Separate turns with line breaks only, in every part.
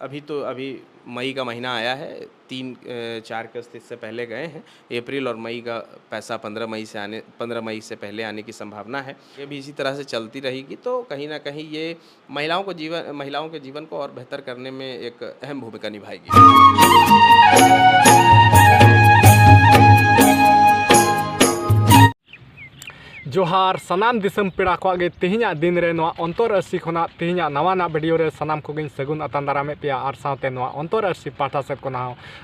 अभी मई का महीना आया है, 3-4 किस्त इससे पहले गए हैं। अप्रैल और मई का पैसा 15 मई से पहले आने की संभावना है। ये भी इसी तरह से चलती रहेगी तो कहीं न कहीं ये महिलाओं के जीवन को और बेहतर करने में एक अहम भूमिका निभाएगी।
जोहार सानाम दिसम पेड़ा को आगे तेहिना दिन रे नवा अंतरराष्ट्रीय खोना तेहिना नवाना वीडियो रे सानाम को गिन सगुन अतान दारामे पेया आर सावते नवा अंतरराष्ट्रीय पाठा सेट कोना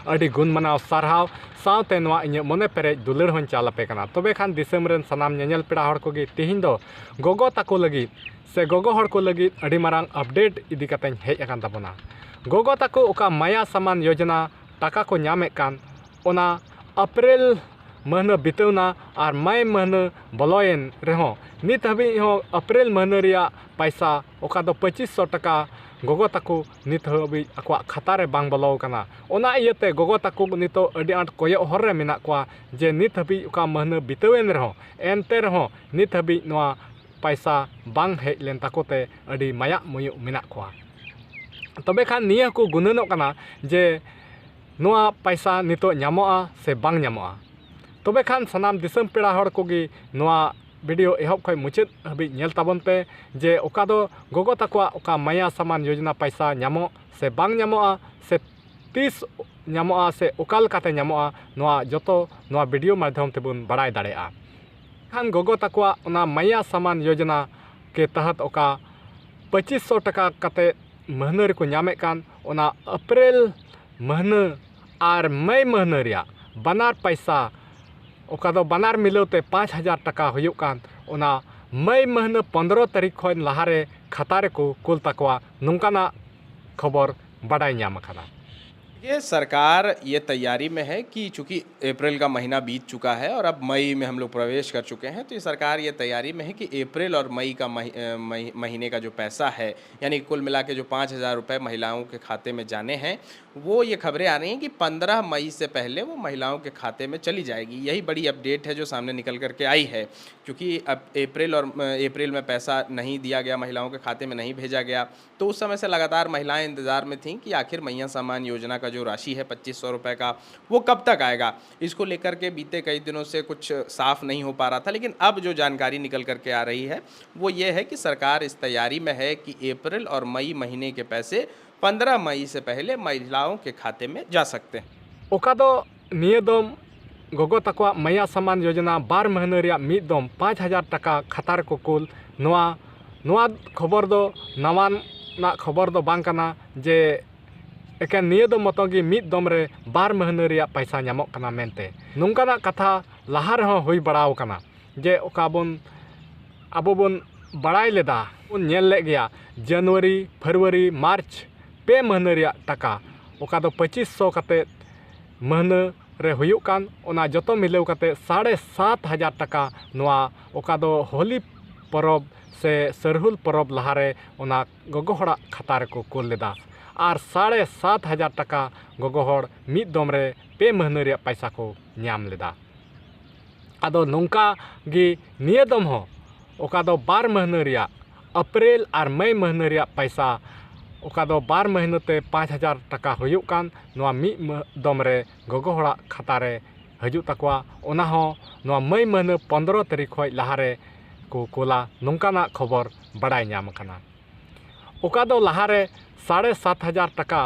अडी गुण मनाव सारहाव सावते नवा इᱧ मने पेरेज दुलड़ हों चालपे कना तबे खान दिसम रेन सानाम नेनेल पेड़ा हड़ को गे तेहिन दो गोगो ताको लगी से गोगो हड़ को लगी अडी मारांग अपडेट इदी कते हेज अकान ताबोना गोगो ताको ओका माया समान योजना टाका को ᱧᱟᱢᱮ कान ओना अप्रैल महीना बितवना और मई महीना बलोयन रहो नित हबी अप्रैल महीना रिया पैसा ओका दो 2500 टका गोगो ताको नित हबी अकवा खाता रे बांग बलो कना ओना इयते गोगो ताको नितो अडी आंट कोयो हर रे मेना कोआ जे नित हबी ओका महीना बितवेन रहो एनते रहो नित हबी नवा पैसा बांग हेज लेन ताकोते अडी माया मुयु मेना कोआ तबे खान निया को गुननो कना जे नवा पैसा नितो ᱧᱟᱢᱚᱜᱼᱟ से बांग ᱧᱟᱢᱚᱜᱼᱟ तबे खान सानाम दिसम पेड़ा हड़ कोगी नवा वीडियो एहब खय मुचाद हबी नेल ताबन पे जे ओका दो गोगो ताकोआ ओका माया समान योजना पैसा ᱧᱟᱢᱚᱜ से बांग ᱧᱟᱢᱚᱜᱼᱟ से तीस ᱧᱟᱢᱚᱜᱼᱟ से ओका लकाते ᱧᱟᱢᱚᱜᱼᱟ नवा जतो नवा वीडियो माध्यम तेबुन बड़ाय दाड़ेया खान गोगो ताकोआ ओना माया समान योजना के तहत ओका 2500 टका कते महीना रे को ᱧᱟᱢᱮ कान ओना अप्रैल महीना और मई महीना रिया बनार पैसा ओका दो बनार मिलौते 5000 टका हुयुग कान ओना मई महीना 15 तारीख खन लहारे खाता रे को कुल तकवा नुंकाना खबर बड़ाई ᱧᱟᱢ अकाना।
ये सरकार ये तैयारी में है कि चूंकि अप्रैल का महीना बीत चुका है और अब मई में हम लोग प्रवेश कर चुके हैं तो ये सरकार ये तैयारी में है कि अप्रैल और मई का महीने का जो पैसा है यानी कुल मिला के जो 5000 रुपये महिलाओं के खाते में जाने हैं वो ये खबरें आ रही हैं कि 15 मई से पहले वो महिलाओं के खाते में चली जाएगी। यही बड़ी अपडेट है जो सामने निकल करके आई है क्योंकि अब अप्रैल में पैसा नहीं दिया गया, महिलाओं के खाते में नहीं भेजा गया तो उस समय से लगातार महिलाएं इंतज़ार में थीं कि आखिर मैया सम्मान योजना का जो राशि है 2500 रुपये का वो कब तक आएगा। इसको लेकर के बीते कई दिनों से कुछ साफ नहीं हो पा रहा था, लेकिन अब जो जानकारी निकल करके आ रही है वो ये है कि सरकार इस तैयारी में है कि अप्रैल और मई महीने के पैसे 15 मई से पहले महिलाओं के खाते में जा सकते हैं।
ओका दो नियदम गोगो ताकोआ माया समान योजना 12 महीना रिया मिदम 5000 टका खाता रे को कुल नवा खबर दो नवान ना खबर दो बांग कना जे एके नियदम मतोगी मिदम रे 12 महीना रिया पैसा ᱧᱟᱢᱚᱜ कना मेनते नुंकाना कथा लहा रहो हुई बड़ाव कना जे ओका बोन आबो बोन बड़ाई लेदा बोन नेल ले गया जनवरी फरवरी मार्च 2 महीना रिया टका ओका दो 2500 कते महीना रे हुयुग कान ओना जतो मिलाव कते 7500 टका नवा ओका दो होली परब से सरहुल परब लहारे ओना गोगो हड़ा खाता रे को कुल लेदा और 7500 टका गोगो हड़ मिद दम रे 2 महीना रे पैसा को ᱧᱟᱢ लेदा आदो नोंका गी नियदम हो ओका दो 12 महीना रिया अप्रैल और मई महीना रिया पैसा ओका दो 12 महीना ते 5000 टका हुयुग कान नवा मिद दम रे गोगो हड़ा खाता रे हजू तकवा ओना हो नवा मई महीना 15 तारीख खय लहारे को कोला नोंकाना खबर बड़ाई ᱧᱟᱢ अकाना ओका दो लहारे 7500 टका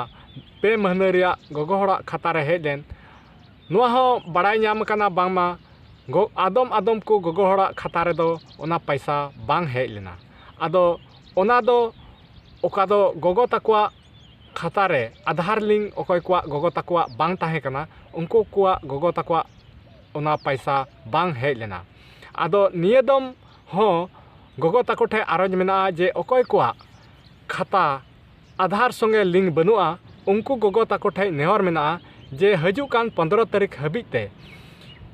2 महीना रिया गोगो हड़ा खाता रे हेज लेन नवा हो बड़ाई ᱧᱟᱢ अकाना बांगमा आदम को गोगो हड़ा खाता रे दो ओना पैसा बांग हेज लेना आदो ओना दो ओका दो गोगो ताकोआ खाता रे आधार लिंक ओकय कोआ गोगो ताकोआ बांग ताहे कना उनको कोआ गोगो ताकोआ ओना पैसा बांग हेज लेना आदो नियदम हो गोगो ताको ठे आरोज मेना जे ओकय कोआ खाता आधार संगे लिंक बनुआ उनको गोगो ताको ठे नेहर मेना जे हजू कान 15 तारीख हबीते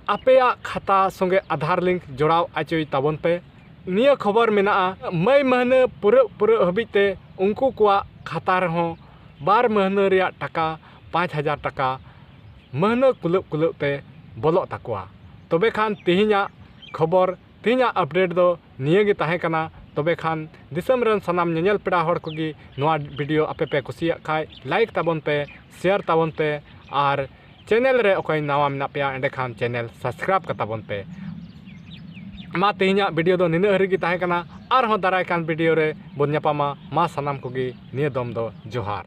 आपेया खाता संगे आधार लिंक जोड़ाव आचोई ताबन पे निया खबर मेना मई महीना पूरा हबीते उनको कोआ खाता रहो 12 महीना रिया टका 5000 टका महीना कुलप ते बोलो ताकोआ तबे खान तिहिना खबर तिहिना अपडेट दो निया गे ताहे कना तबे खान दिसम रन सनाम नेल पेड़ा हड़ कोगी नोआ वीडियो आपे पे कुसिया खाय लाइक ताबन पे शेयर ताबन पे और चैनल रे ओकय नवा मेना पे एंडे खान चैनल सब्सक्राइब कताबन पे मा तेहिया वीडियो दो निना हरिगी ताहे कना आर हो दाराय कान वीडियो रे बोन ᱧᱟᱯᱟᱢᱟ मा सनाम कोगी निया दम दो जोहार।